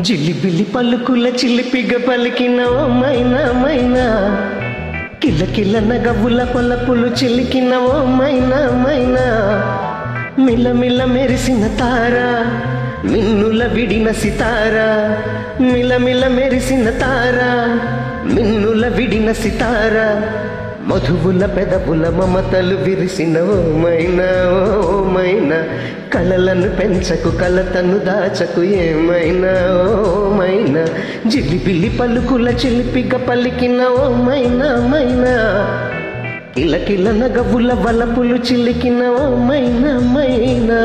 జిలిబిలి పలుకుల చిలిపిగ పలికిన ఓ మైనా మైనా, కిల్ల కిల్ల నగవుల పొలపులు చిలికిన ఓ మైనా మైనా, మిలమిల మెరిసిన తారా మిన్నుల విడిన సితారా, మిలమిల మెరిసిన తారా మిన్నుల విడిన సితారా, మధువుల పెదవుల మమతలు విరిసిన ఓ మైనా ఓ మైనా, కలలను పెంచకు కలతను దాచకు ఏమైనా ఓ మైనా, జిలిబిలి పలుకుల చిలిపిగ పలికిన ఓ మైనా మైనా, కిల కిల నగవుల వలపులు చిలికిన ఓ మైనా మైనా.